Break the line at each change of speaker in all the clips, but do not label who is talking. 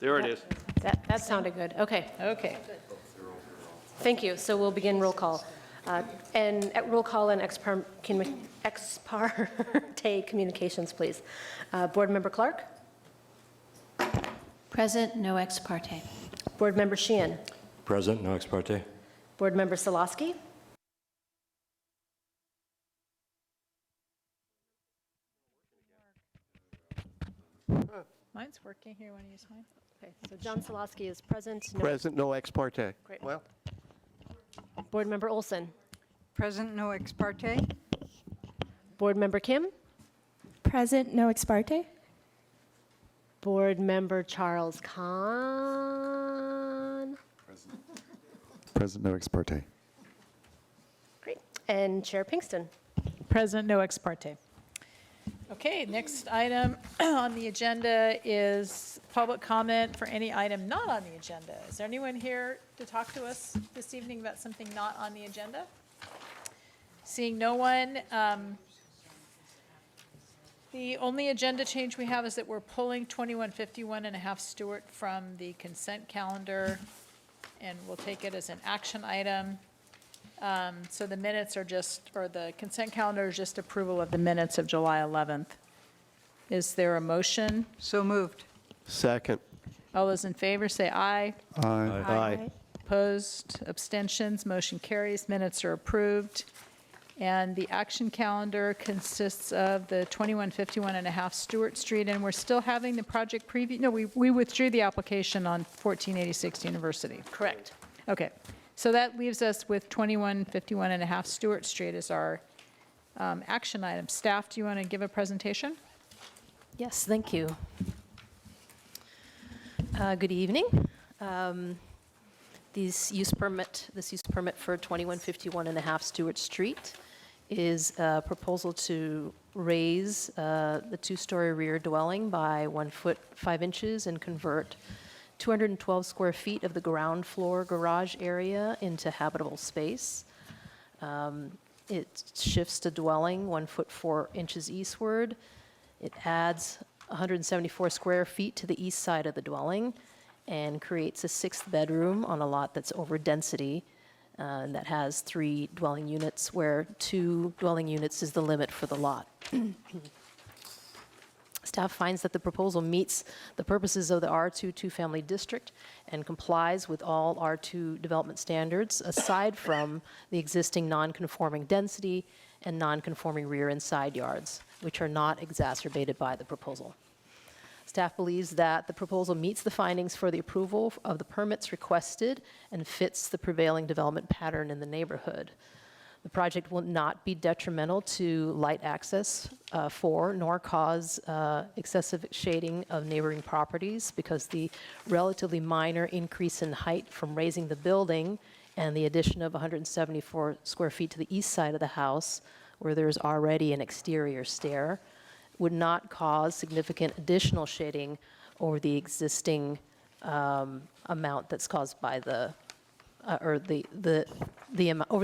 There it is.
That sounded good. Okay.
Okay.
Thank you. So we'll begin roll call. And roll call and ex parte communications, please. Board Member Clark?
Present, no ex parte.
Board Member Sheehan?
Present, no ex parte.
Board Member Solosky?
Mine's working here. Want to use mine?
Okay, so John Solosky is present. No.
Present, no ex parte.
Great.
Well,
Board Member Olson?
Present, no ex parte.
Board Member Kim?
Present, no ex parte.
Board Member Charles Kahn?
Present, no ex parte.
Great. And Chair Pinkston?
Present, no ex parte. Okay, next item on the agenda is public comment for any item not on the agenda. Is there anyone here to talk to us this evening about something not on the agenda? Seeing no one, the only agenda change we have is that we're pulling 2151 and a half Stewart from the consent calendar, and we'll take it as an action item. So the minutes are just, or the consent calendar is just approval of the minutes of July 11th. Is there a motion?
So moved.
second.
All those in favor say aye.
Aye.
Aye.
Opposed, abstentions, motion carries, minutes are approved. And the action calendar consists of the 2151 and a half Stewart Street, and we're still having the project preview. No, we withdrew the application on 1486 University.
Correct.
Okay, so that leaves us with 2151 and a half Stewart Street as our action item. Staff, do you want to give a presentation?
Yes, thank you. Good evening. This use permit for 2151 and a half Stewart Street is a proposal to raise the two-story rear dwelling by 1 foot 5 inches and convert 212 square feet of the ground floor garage area into habitable space. It shifts the dwelling 1 foot 4 inches eastward. It adds 174 square feet to the east side of the dwelling and creates a 6th bedroom on a lot that's over density and that has 3 dwelling units, where 2 dwelling units is the limit for the lot. Staff finds that the proposal meets the purposes of the R2 two-family district and complies with all R2 development standards, aside from the existing non-conforming density and non-conforming rear and side yards, which are not exacerbated by the proposal. Staff believes that the proposal meets the findings for the approval of the permits requested and fits the prevailing development pattern in the neighborhood. The project will not be detrimental to light access nor cause excessive shading of neighboring properties, because the relatively minor increase in height from raising the building and the addition of 174 square feet to the east side of the house, where there's already an exterior stair, would not cause significant additional shading over the existing amount that's caused by the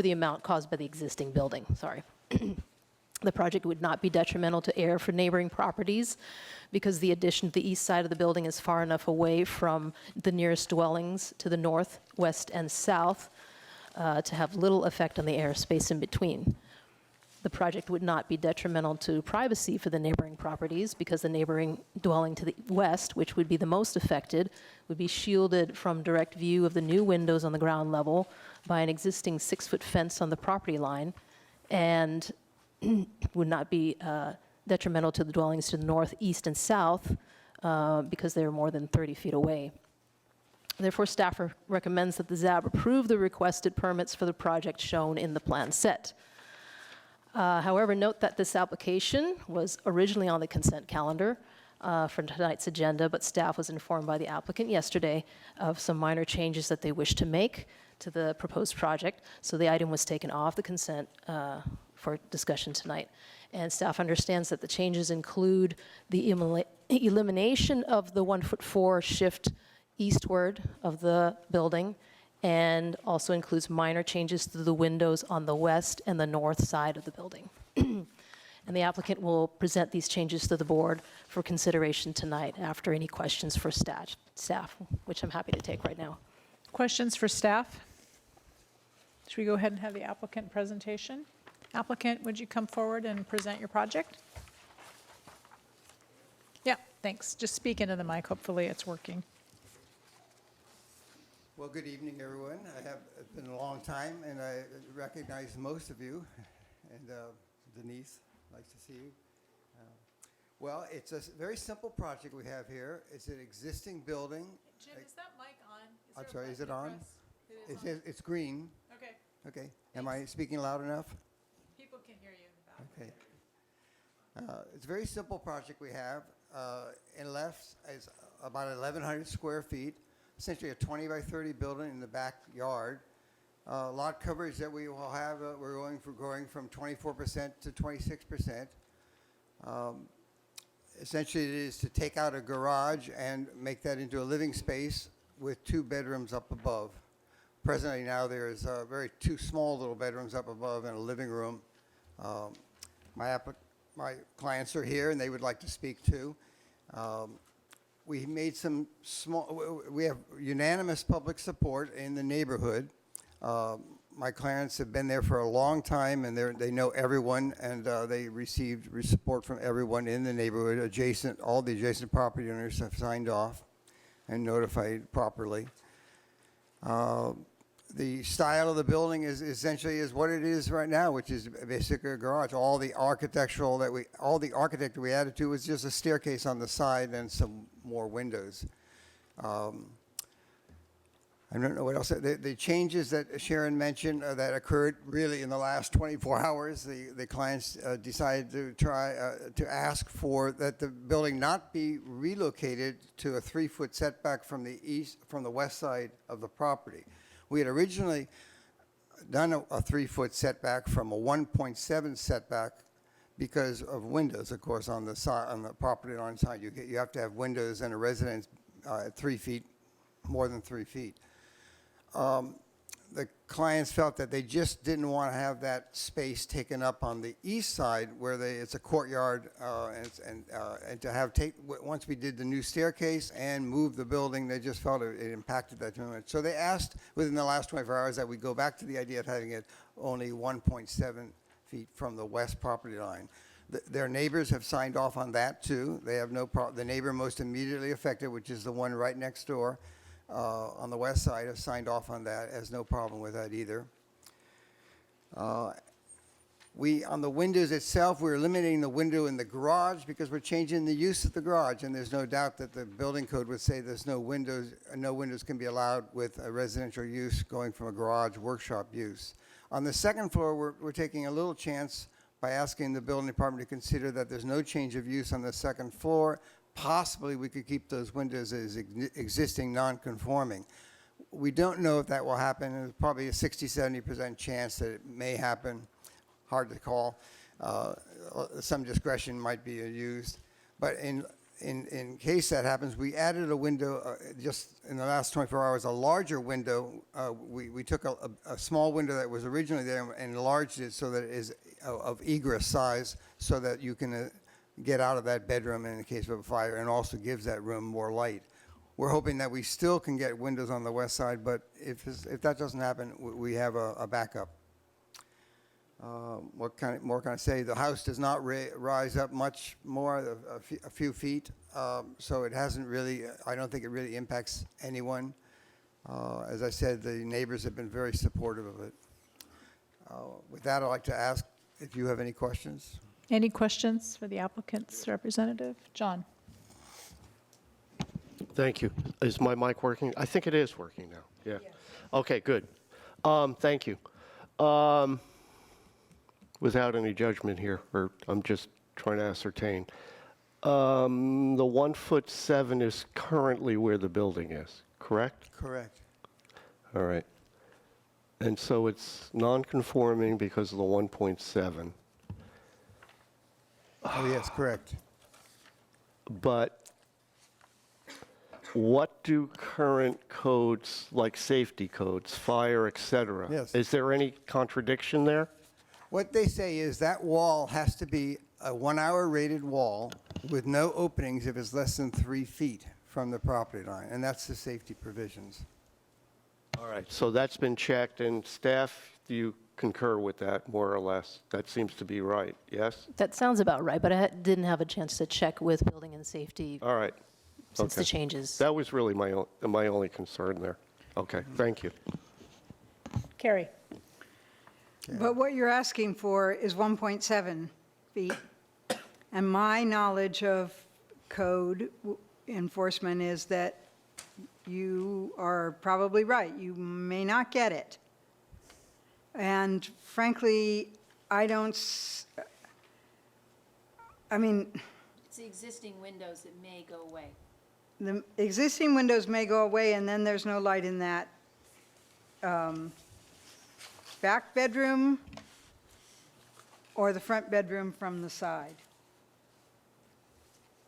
amount caused by the existing building. Sorry. The project would not be detrimental to air for neighboring properties, because the addition to the east side of the building is far enough away from the nearest dwellings to the north, west, and south to have little effect on the airspace in between. The project would not be detrimental to privacy for the neighboring properties, because the neighboring dwelling to the west, which would be the most affected, would be shielded from direct view of the new windows on the ground level by an existing 6-foot fence on the property line, and would not be detrimental to the dwellings to the north, east, and south because they're more than 30 feet away. Therefore, staff recommends that the ZAB approve the requested permits for the project shown in the plan set. However, note that this application was originally on the consent calendar for tonight's agenda, but staff was informed by the applicant yesterday of some minor changes that they wish to make to the proposed project, so the item was taken off the consent for discussion tonight. And staff understands that the changes include the elimination of the 1 foot 4 shift eastward of the building, and also includes minor changes to the windows on the west and the north side of the building. And and the applicant will present these changes to the board for consideration tonight after any questions for staff, which I'm happy to take right now.
Questions for staff? Should we go ahead and have the applicant presentation? Applicant, would you come forward and present your project? Yeah, thanks. Just speak into the mic. Hopefully it's working.
Well, good evening, everyone. It's been a long time, and I recognize most of you. And Denise, nice to see you. Well, it's a very simple project we have here. It's an existing building.
Jim, is that mic on?
I'm sorry, is it on? It's green.
Okay,
Okay. Am I speaking loud enough?
people can hear you in the back.
Okay. It's a very simple project we have. In left is about 1,100 square feet, essentially a 20 by 30 building in the backyard. Lot coverage that we will have, we're going from 24% to 26%. Essentially, it is to take out a garage and make that into a living space with 2 bedrooms up above. Presently now, there's two small little bedrooms up above and a living room. My clients are here, and they would like to speak too. We made some we have unanimous public support in the neighborhood. My clients have been there for a long time, and they know everyone, and they received support from everyone in the neighborhood. All the adjacent property owners have signed off and notified properly. The style of the building is essentially what it is right now, which is basically a garage. All the architect we added to was just a staircase on the side and some more windows. I don't know what else. The changes that Sharon mentioned that occurred really in the last 24 hours, the clients decided to try to ask for that the building not be relocated to a 3-foot setback from the west side of the property. We had originally done a 3-foot setback from a 1.7 setback because of windows, of course, on the property line side. You have to have windows in a residence at 3 feet, more than 3 feet. The clients felt that they just didn't want to have that space taken up on the east side where it's a courtyard, and to once we did the new staircase and moved the building, they just felt it impacted that too much. So they asked within the last 24 hours that we go back to the idea of having it only 1.7 feet from the west property line. Their neighbors have signed off on that too. They have no problem. The neighbor most immediately affected, which is the one right next door, on the west side, have signed off on that, has no problem with that either. On the windows itself, we're eliminating the window in the garage because we're changing the use of the garage, and there's no doubt that the building code would say there's no windows can be allowed with a residential use going from a garage workshop use. On the second floor, we're taking a little chance by asking the building department to consider that there's no change of use on the second floor. Possibly we could keep those windows as existing non-conforming. We don't know if that will happen. There's probably a 60-70% chance that it may happen. Hard to call. Some discretion might be used. But in case that happens, we added a window just in the last 24 hours, a larger window. We took a small window that was originally there and enlarged it so that it is of egress size so that you can get out of that bedroom in the case of a fire, and also gives that room more light. We're hoping that we still can get windows on the west side, but if that doesn't happen, we have a backup. What more can I say? The house does not rise up much more, a few feet, so it hasn't really, I don't think it really impacts anyone. As I said, the neighbors have been very supportive of it. With that, I'd like to ask if you have any questions.
Any questions for the applicant's representative? John?
Thank you. Is my mic working? I think it is working now. Yeah. Okay, good. Thank you. Without any judgment here, or I'm just trying to ascertain. The 1'7" is currently where the building is, correct?
Correct.
All right. And so it's non-conforming because of the 1.7.
Oh, yes, correct.
But what do current codes, like safety codes, fire, et cetera?
Yes.
Is there any contradiction there?
What they say is that wall has to be a 1-hour rated wall with no openings if it's less than 3 feet from the property line, and that's the safety provisions.
All right, so that's been checked, and staff, do you concur with that, more or less? That seems to be right, yes?
That sounds about right, but I didn't have a chance to check with building and safety
All right.
since the
okay.
changes.
That was really my only concern there. Okay, thank you.
Carrie?
But what you're asking for is 1.7 feet. And my knowledge of code enforcement is that you are probably right. You may not get it. And frankly, I mean,
It's the existing windows that may go away.
the existing windows may go away, and then there's no light in that back bedroom or the front bedroom from the side.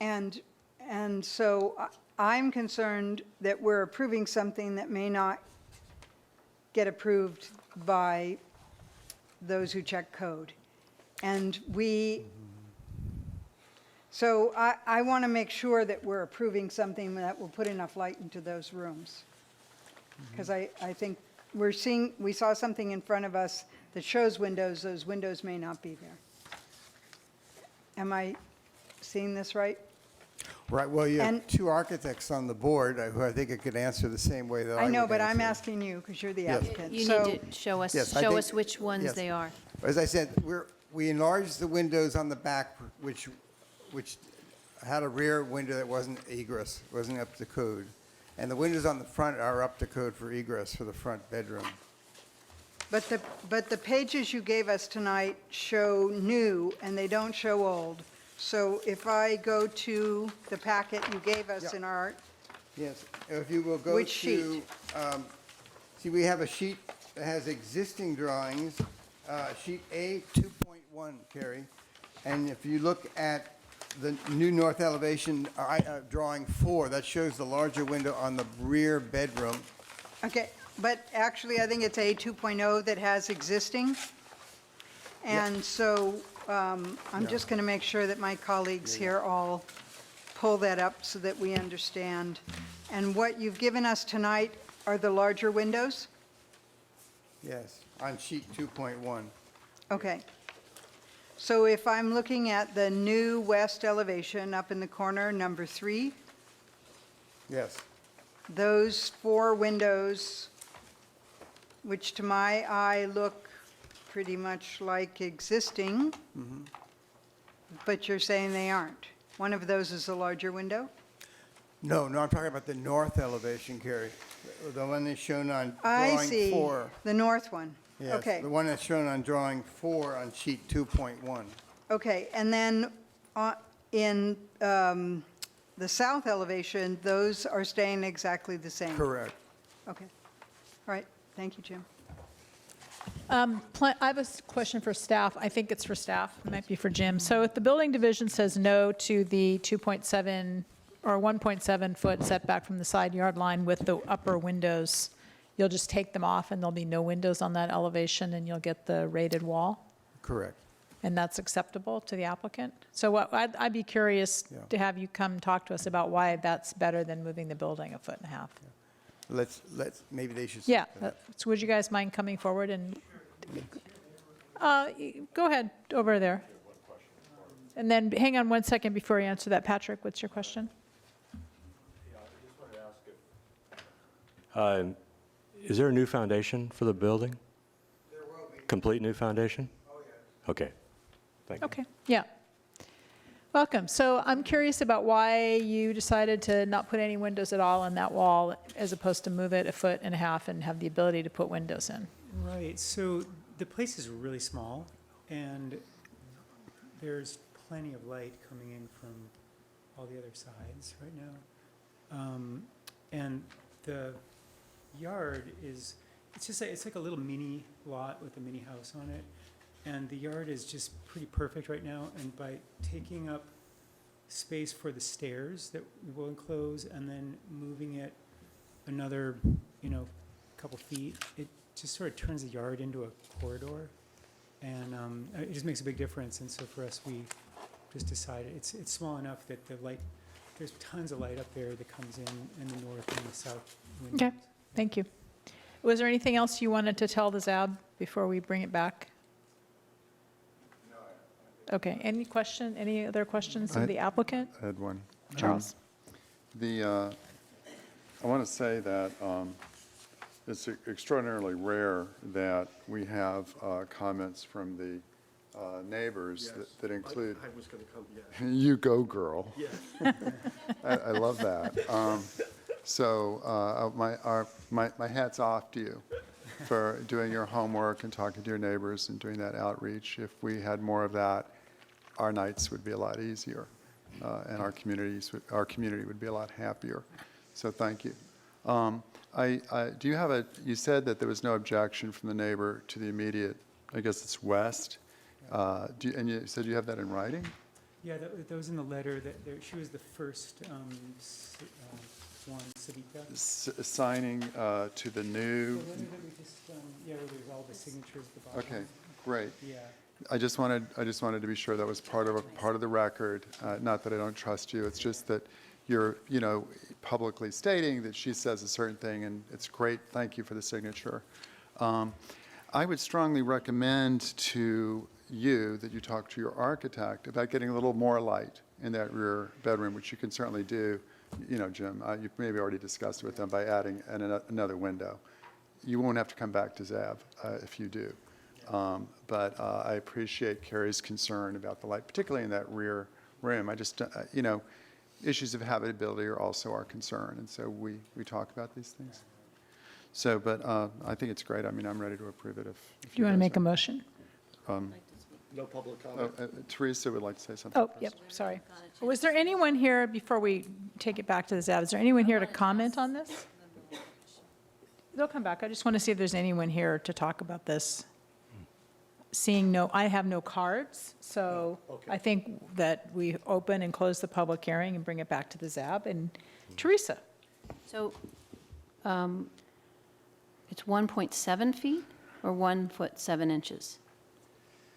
And so I'm concerned that we're approving something that may not get approved by those who check code. And so I want to make sure that we're approving something that will put enough light into those rooms. Because I think we saw something in front of us that shows windows, those windows may not be there. Am I seeing this right?
Right, well, you have
And-
2 architects on the board who I think it could answer the same way that I
I know,
would
but I'm
answer.
asking you because you're the
Yes.
applicant.
You
So-
need to show us,
Yes, I
show
think-
us which ones
yes.
they are.
As I said, we enlarged the windows on the back, which had a rear window that wasn't egress, wasn't up to code. And the windows on the front are up to code for egress for the front bedroom.
But the pages you gave us tonight show new, and they don't show old. So if I go to the packet you gave us
Yeah.
in our,
Yes, if you will go to...
Which sheet?
See, we have a sheet that has existing drawings, sheet A 2.1, Carrie. And if you look at the new north elevation, drawing 4, that shows the larger window on the rear bedroom.
okay, but actually, I think it's A 2.0 that has existing. And so I'm just going to make sure that my colleagues here all pull that up so that we understand. And what you've given us tonight are the larger windows?
Yes, on sheet 2.1.
Okay. So if I'm looking at the new west elevation up in the corner, number 3,
Yes,
those 4 windows, which to my eye look pretty much like existing, but you're saying they aren't. One of those is a larger window?
no, I'm talking about the north elevation, Carrie. The one that's shown on
I
drawing
see.
4.
The north one.
Yes,
Okay.
the one that's shown on drawing 4 on sheet 2.1.
Okay, and then in the south elevation, those are staying exactly the same?
Correct.
Okay. All right. Thank you, Jim.
I have a question for staff. I think it's for staff. It might be for Jim. So if the building division says no to the 2.7 or 1.7 foot setback from the side yard line with the upper windows, you'll just take them off and there'll be no windows on that elevation and you'll get the rated wall?
Correct.
And that's acceptable to the applicant? So I'd be curious
Yeah.
to have you come talk to us about why that's better than moving the building 1.5 feet.
Maybe they should.
Yeah,
speak to that.
so would you guys mind coming forward and, go ahead, over there. And then, hang on one second before you answer that. Patrick, what's your question?
Is there a new foundation for the building? There will be. Complete new foundation? Oh, yeah. Okay. Thank you.
Okay, yeah. Welcome. So I'm curious about why you decided to not put any windows at all in that wall as opposed to move it 1.5 feet and have the ability to put windows in.
Right, so the place is really small, and there's plenty of light coming in from all the other sides right now. And the yard is, it's like a little mini lot with a mini house on it. And the yard is just pretty perfect right now, and by taking up space for the stairs that we will enclose and then moving it another, couple feet, it just sort of turns the yard into a corridor. And it just makes a big difference, and so for us, we just decided, it's small enough that the light, there's tons of light up there that comes in the north and the south windows.
Okay, thank you. Was there anything else you wanted to tell the ZAB before we bring it back? Okay, any other questions of the applicant?
I had one.
Charles?
I want to say that it's extraordinarily rare that we have comments from the neighbors that include,
I was going to come,
you go, girl. I love that. So my hat's off to you for doing your homework and talking to your neighbors and doing that outreach. If we had more of that, our nights would be a lot easier, and our community would be a lot happier. So thank you. Do you have you said that there was no objection from the neighbor to the immediate, I guess it's west. And you said you have that in writing?
Yeah, that was in the letter, she was the first one, Savita.
Signing to the new,
The letter that we just, where there's all the signatures at the bottom.
okay, great.
Yeah.
I just wanted to be sure that was part of the record. Not that I don't trust you. It's just that you're, publicly stating that she says a certain thing, and it's great. Thank you for the signature. I would strongly recommend to you that you talk to your architect about getting a little more light in that rear bedroom, which you can certainly do. Jim, you've maybe already discussed it with them by adding another window. You won't have to come back to ZAB if you do. But I appreciate Carrie's concern about the light, particularly in that rear room. I just, issues of habitability are also our concern, and so we talk about these things. So, but I think it's great. I mean, I'm ready to approve it if
Do you want to
guys
make a
are.
motion?
no public comment.
Teresa would like to say something.
Oh, yep, sorry. Was there anyone here, before we take it back to the ZAB, is there anyone here to comment on this? They'll come back. I just want to see if there's anyone here to talk about this. Seeing I have no cards, so I think that we open and close the public hearing and bring it back to the ZAB. And Teresa?
So it's 1.7 feet or 1 foot 7 inches?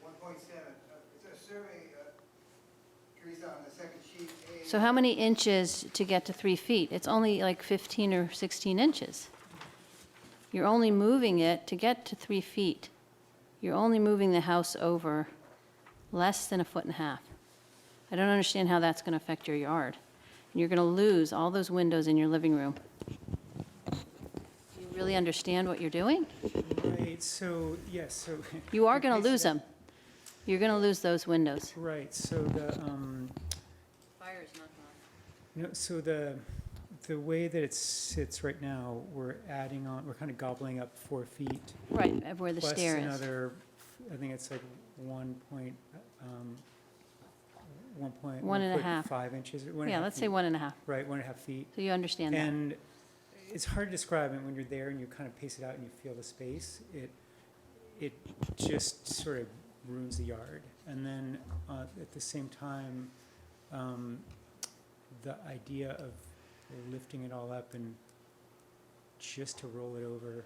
1.7. It's a survey, Teresa, on the second sheet.
So how many inches to get to 3 feet? It's only like 15 or 16 inches. You're only moving it to get to 3 feet. You're only moving the house over less than 1.5 feet. I don't understand how that's going to affect your yard. And you're going to lose all those windows in your living room. Do you really understand what you're doing?
Right, so, yes, so.
You are going to lose them. You're going to lose those windows.
Right, so the,
Fire is not
no, so the way that it sits right now, we're adding on, we're kind of gobbling up 4 feet.
Right, of where the
plus
stair is.
another, I think it's like 1.5 inches.
Yeah, let's say 1.5.
Right, 1.5 feet.
So you understand that.
And it's hard to describe, and when you're there and you kind of pace it out and you feel the space, it just sort of ruins the yard. And then at the same time, the idea of lifting it all up and just to roll it over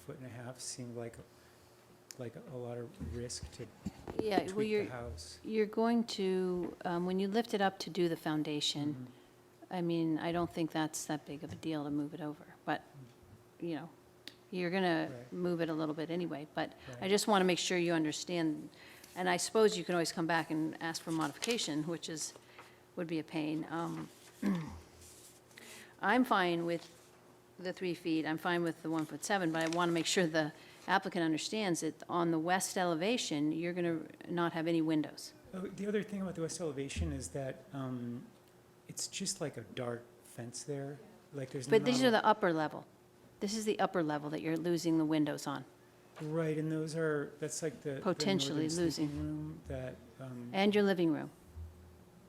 1.5 feet seemed like a lot of risk to
Yeah, well,
tweak the house.
you're going to, when you lift it up to do the foundation, I mean, I don't think that's that big of a deal to move it over, but, you're going to
Right.
move it a little bit anyway, but I
Right.
just want to make sure you understand, and I suppose you can always come back and ask for modification, which would be a pain. I'm fine with the 3 feet, I'm fine with the 1.7 feet, but I want to make sure the applicant understands that on the west elevation, you're going to not have any windows.
Oh, the other thing about the west elevation is that it's just like a dark fence there, like there's
But these
not
are the upper level. This is the upper level that you're losing the windows on.
Right, and that's like the
Potentially
northern
losing.
sleeping room that,
And your living room.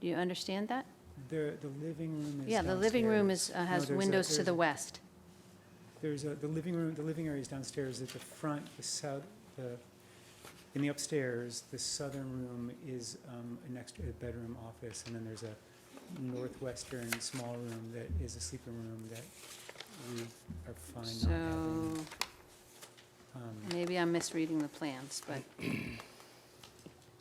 Do you understand that?
the living room is
Yeah, the living room
downstairs. No,
has windows to the west.
There's the living area is downstairs. At the front, the south, in the upstairs, the southern room is an extra bedroom office, and then there's a northwestern small room that is a sleeping room that we are fine not having.
So maybe I'm misreading the plans, but,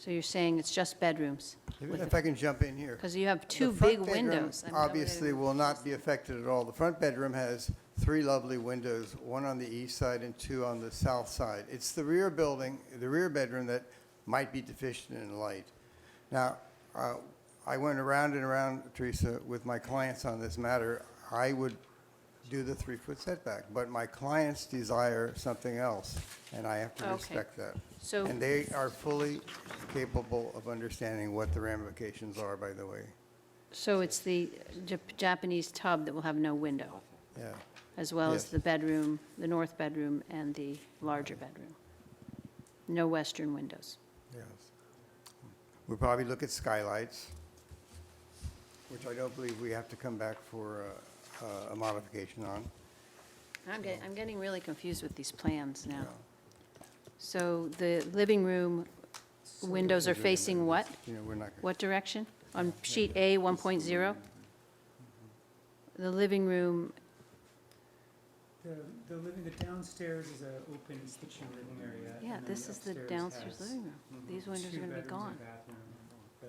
So you're saying it's just bedrooms?
If I can jump in here.
Because you have
The
two
front
big
bedroom
windows. I mean,
Obviously will not be affected at all. The front bedroom has 3 lovely windows, 1 on the east side and 2 on the south side. It's the rear building, the rear bedroom that might be deficient in light. Now, I went around and around, Teresa, with my clients on this matter. I would do the 3-foot setback, but my clients desire something else, and I have to
Okay.
respect that.
So-
And they are fully capable of understanding what the ramifications are, by the way.
So it's the Japanese tub that will have no window,
Yeah.
as well as
Yes.
the bedroom, the north bedroom, and the larger bedroom. No western windows.
Yes. We'll probably look at skylights, which I don't believe we have to come back for a modification on.
I'm getting really confused with these plans now. So the living room windows are facing what?
You know, we're not,
What direction? On sheet A 1.0? The living room,
The downstairs is a open kitchen living area.
yeah,
and then
this is the
upstairs
downstairs
has
living room. These windows are
2
going to be
bedrooms
gone,
and bathroom. The,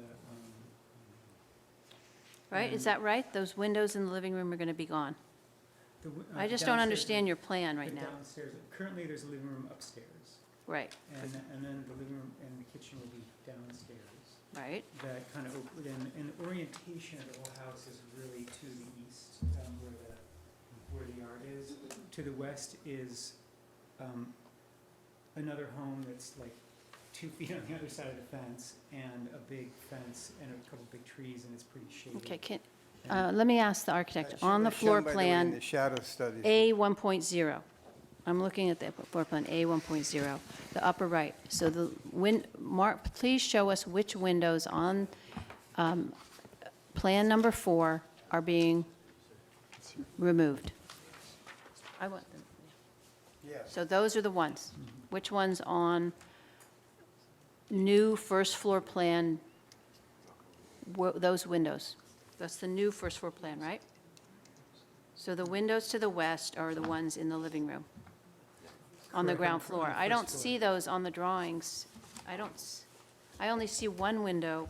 right? Is that right? Those windows in the living room are going to be gone? I just don't understand your plan right
the
now.
downstairs, currently there's a living room upstairs,
Right,
and then the living room and the kitchen will be downstairs.
right?
That kind of, and the orientation of the whole house is really to the east, where the yard is. To the west is another home that's like 2 feet on the other side of the fence, and a big fence and a couple big trees, and it's pretty shady.
Okay, let me ask the architect,
That
on the
shown,
floor
by the way, in
plan,
the shadow studies.
A 1.0. I'm looking at the floor plan, A 1.0, the upper right. So the Mark, please show us which windows on plan number 4 are being removed. I want them.
Yes.
So those are the ones. Which ones on new first floor plan, those windows? That's the new first floor plan, right? So the windows to the west are the ones in the living room, on the
Correct,
ground
on the
floor. I
first
don't
floor.
see those on the drawings. I only see one window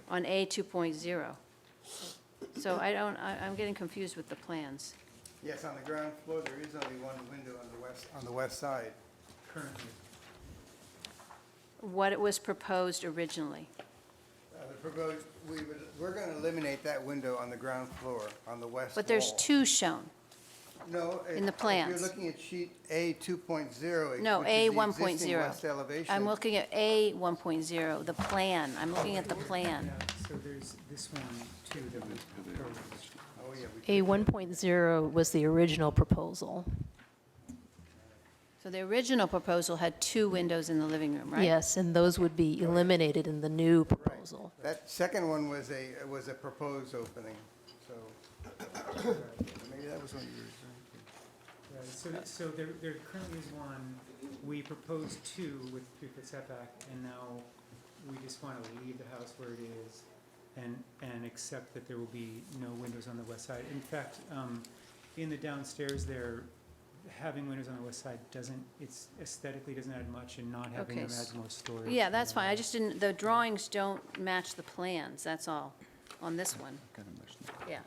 on A 2.0. So I'm getting confused with the plans.
Yes, on the ground floor, there is only one window on the west side.
Currently.
What it was proposed originally.
The proposed, we're going to eliminate that window on the ground floor, on the west
But there's
wall.
2 shown.
No.
in the
If
plans.
you're looking at sheet A 2.0.
No,
which
A
is the existing
1.0.
west elevation.
I'm looking at A 1.0, the plan. I'm looking at the plan.
Yeah, so there's this one too that was proposed.
Oh, yeah, we
A 1.0 was the original proposal.
So the original proposal had 2 windows in the living room, right?
Yes, and those would be eliminated in the new proposal.
That second one was a proposed opening, so maybe that was what you were referring to.
Right, so there currently is one, we proposed 2 with 3-foot setback, and now we just want to leave the house where it is and accept that there will be no windows on the west side. In fact, in the downstairs there, having windows on the west side it's aesthetically doesn't add much, and not having
Okay,
them adds more storage.
Yeah, that's fine. I just didn't, the drawings don't match the plans, that's all, on this one. Yeah.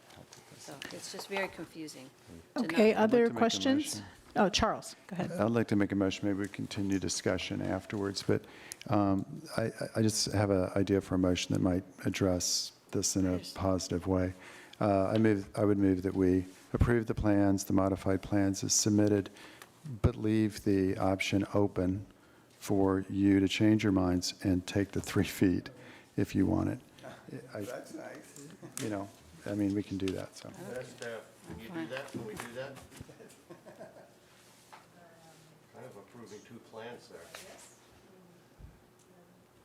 So it's just very confusing. to not-
Okay,
I'd like
other
to make a
questions?
motion.
Oh, Charles, go ahead.
I'd like to make a motion, maybe we continue discussion afterwards, but I just have an idea for a motion that might address this in a positive way. I would move that we approve the plans, the modified plans as submitted, but leave the option open for you to change your minds and take the 3 feet if you want it.
That's nice.
You know, I mean, we can do that, so.
That's staff. Can you do that? Can we do that? Kind of approving 2 plans there.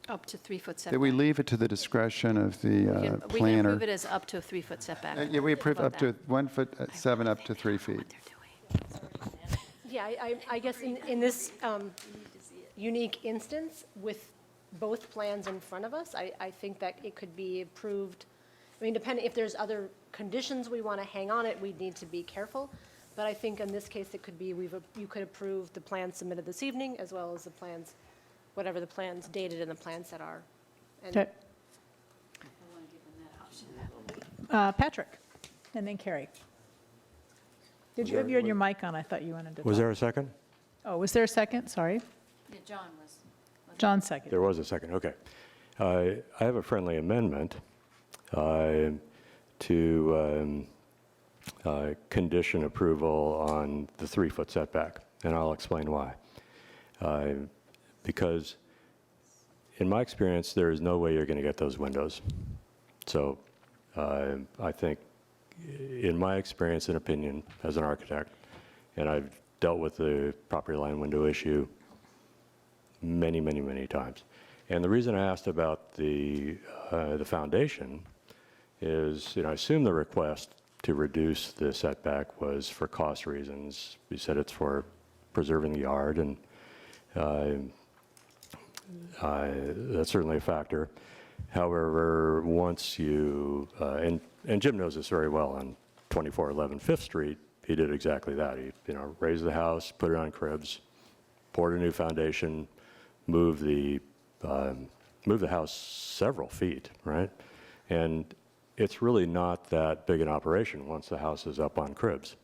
Up to 3-foot setback.
That we leave it to the discretion of the
We can
planner.
approve it as up to a 3-foot setback.
Yeah, we approve
How
up
about
to 1 foot, 7 up to 3 feet.
what they're doing?
Yeah, I guess in this unique instance, with both plans in front of us, I think that it could be approved. I mean, depending, if there's other conditions we want to hang on it, we'd need to be careful. But I think in this case, it could be, you could approve the plans submitted this evening, as well as the plans, whatever the plans dated in the plan set are And
Okay. Patrick, and then Carrie. Did you have your mic on? I thought you wanted to.
Was
talk.
there a second?
Oh, was there a second? Sorry.
Yeah, John was.
John second.
There was a second, okay. I have a friendly amendment to condition approval on the 3-foot setback, and I'll explain why. Because in my experience, there is no way you're going to get those windows. So I think, in my experience and opinion as an architect, and I've dealt with the property line window issue many, many, many times. And the reason I asked about the foundation is, I assume the request to reduce the setback was for cost reasons. You said it's for preserving the yard, and that's certainly a factor. However, once you, and Jim knows this very well, on 2411 5th Street, he did exactly that. He, raised the house, put it on cribs, poured a new foundation, moved the house several feet, right? And it's really not that big an operation once the house is up on cribs.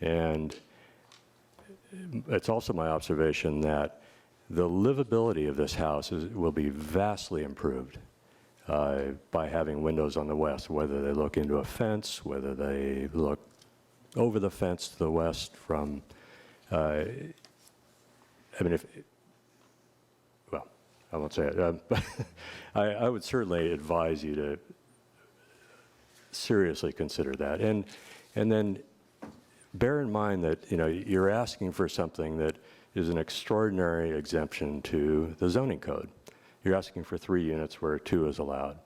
And it's also my observation that the livability of this house will be vastly improved by having windows on the west, whether they look into a fence, whether they look over the fence to the west from, I won't say it. I would certainly advise you to seriously consider that. And then bear in mind that, you're asking for something that is an extraordinary exemption to the zoning code. You're asking for 3 units where 2 is allowed,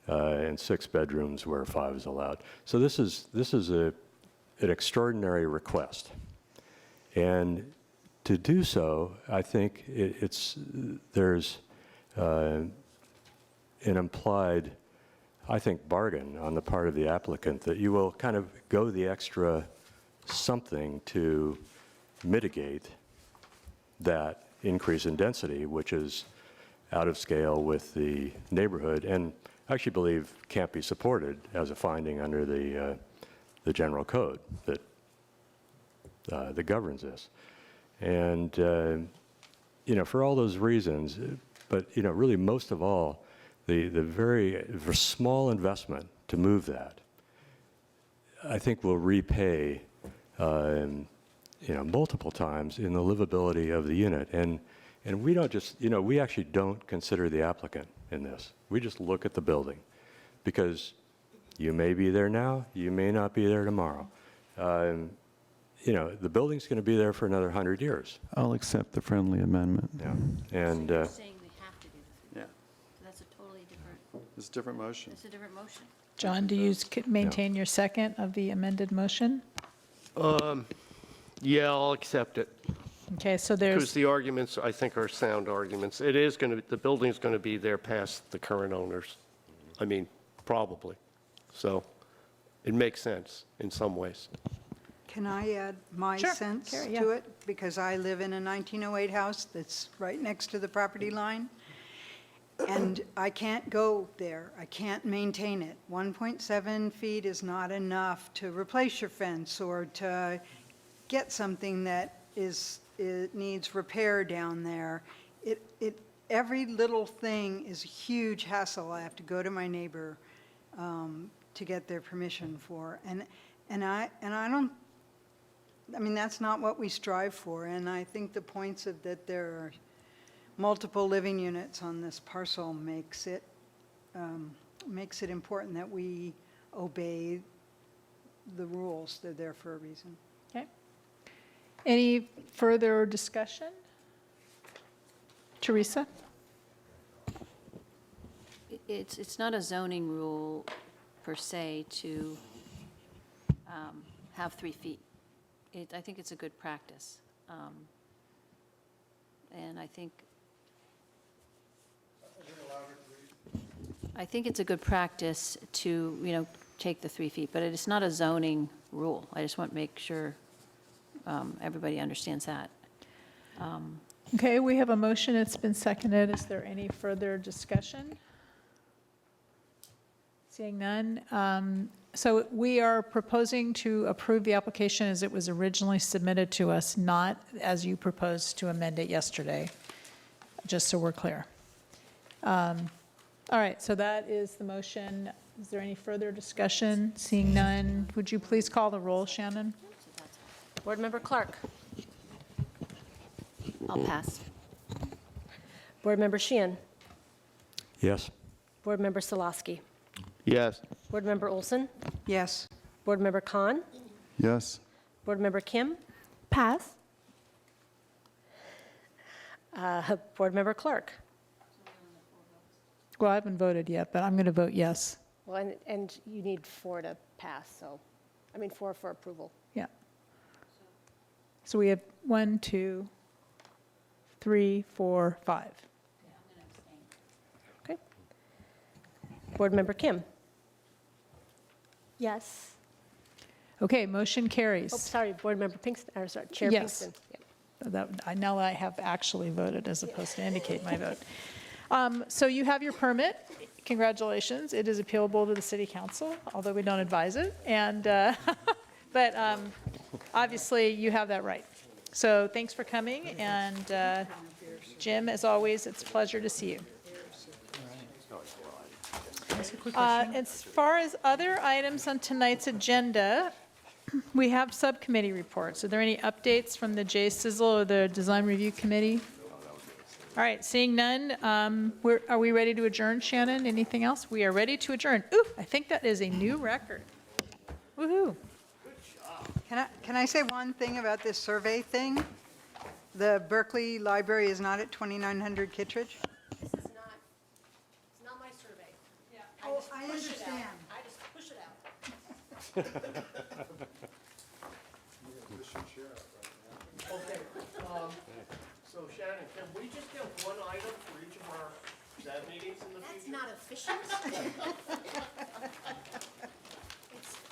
and 6 bedrooms where 5 is allowed. So this is an extraordinary request. And to do so, I think there's an implied, I think, bargain on the part of the applicant that you will kind of go the extra something to mitigate that increase in density, which is out of scale with the neighborhood, and I actually believe can't be supported as a finding under the general code that governs this. And, for all those reasons, but, really most of all, the very small investment to move that, I think will repay, multiple times in the livability of the unit. And we don't just, we actually don't consider the applicant in this. We just look at the building, because you may be there now, you may not be there tomorrow. The building's going to be there for another 100 years.
I'll accept the friendly amendment.
Yeah. And,
You're saying we have to do the 3
Yeah,
So that's a totally different,
it's a different motion.
it's a different motion.
John, do you maintain your second of the amended motion?
Yeah, I'll accept it.
Okay, so
Because
there's,
the arguments, I think, are sound arguments. It is going to, the building's going to be there past the current owners. I mean, probably. So it makes sense in some ways.
Can I add my
Sure,
sense
Carrie, yeah.
to it? Because I live in a 1908 house that's right next to the property line, and I can't go there. I can't maintain it. 1.7 feet is not enough to replace your fence or to get something that it needs repair down there. Every little thing is a huge hassle. I have to go to my neighbor to get their permission for. And I don't, that's not what we strive for. And I think the points of that there are multiple living units on this parcel makes it important that we obey the rules. They're there for a reason.
okay. Any further discussion? Teresa?
It's not a zoning rule per se to have 3 feet. I think it's a good practice. And I think it's a good practice to, take the 3 feet, but it is not a zoning rule. I just want to make sure everybody understands that.
Okay, we have a motion, it's been seconded. Is there any further discussion? Seeing none. So we are proposing to approve the application as it was originally submitted to us, not as you proposed to amend it yesterday, just so we're clear. All right, so that is the motion. Is there any further discussion? Seeing none, would you please call the roll, Shannon?
Board Member Clark.
I'll pass.
Board Member Sheehan.
Yes?
Board Member Solosky.
Yes.
Board Member Olson.
Yes.
Board Member Khan.
Yes?
Board Member Kim.
Pass.
Board Member Clark.
Well, I haven't voted yet, but I'm going to vote yes.
Well, and you need 4 to pass, so, 4 for approval.
Yeah. So we have 1, 2, 3, 4, 5.
Okay. Board Member Kim.
Yes.
Okay, motion carries.
Oh, sorry, Board Member Pinkston, or sorry, Chair
Yes.
Pinkston. Yeah.
Now I have actually voted as opposed to indicate my vote. So you have your permit. Congratulations. It is appealable to the city council, although we don't advise it. And, but obviously you have that right. So thanks for coming. And Jim, as always, it's a pleasure to see you. As far as other items on tonight's agenda, we have subcommittee reports. Are there any updates from the J-Sizzle or the Design Review Committee? All right, seeing none, are we ready to adjourn, Shannon? Anything else? We are ready to adjourn. Ooh, I think that is a new record. Woohoo.
Can I say one thing about this survey thing? The Berkeley Library is not at 2900 Kittredge?
This is not my survey. Yeah.
Oh, I understand.
I just push it out.
Okay, so Shannon, can we just get one item for each of our SAB meetings in the future?
That's not efficient.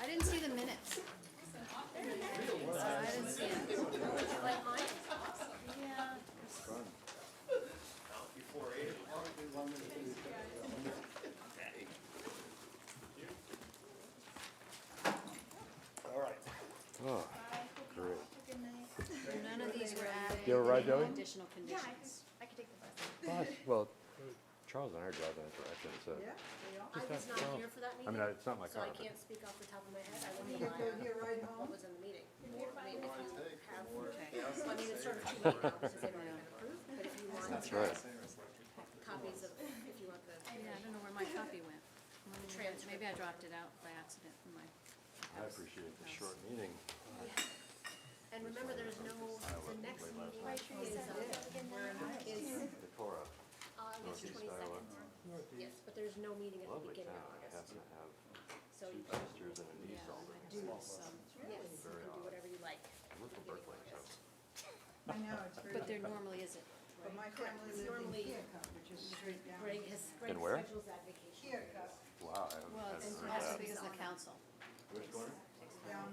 I didn't see the minutes. I didn't see it.
Would you like mine?
Before 8 o'clock? All right.
Oh, great.
None of these were added.
You have a ride, Joey?
Additional conditions.
I can take the bus.
Well, Charles and I are driving that direction, so.
I was not here for that
I
mean,
mean, it's not my
so
car,
I
but
can't speak off the top of my head. I wouldn't know what was in the meeting. If you have, it's sort of too late now because they've already been approved, but if you want.
That's right.
Copies of, if you want the
Yeah, I don't know where my copy went.
transcript.
Maybe I dropped it out by accident from my.
I appreciate the short meeting.
And remember, there's no, the next meeting is
The Torah,
August 22nd. Yes, but there's no meeting at the
lovely
beginning
town.
of
It
August.
happens to have
So you
two
can,
sisters and a niece all live.
yes, you can do whatever you like.
I live in Berkeley, so.
I know, it's very,
But there normally isn't.
but my family lives in
Normally-
Keokuk, which is straight down.
Greg
And where?
schedules that vacation.
Keokuk,
Wow, I
Well,
haven't
it's
heard
also
that.
because of the council.
Which corner?
down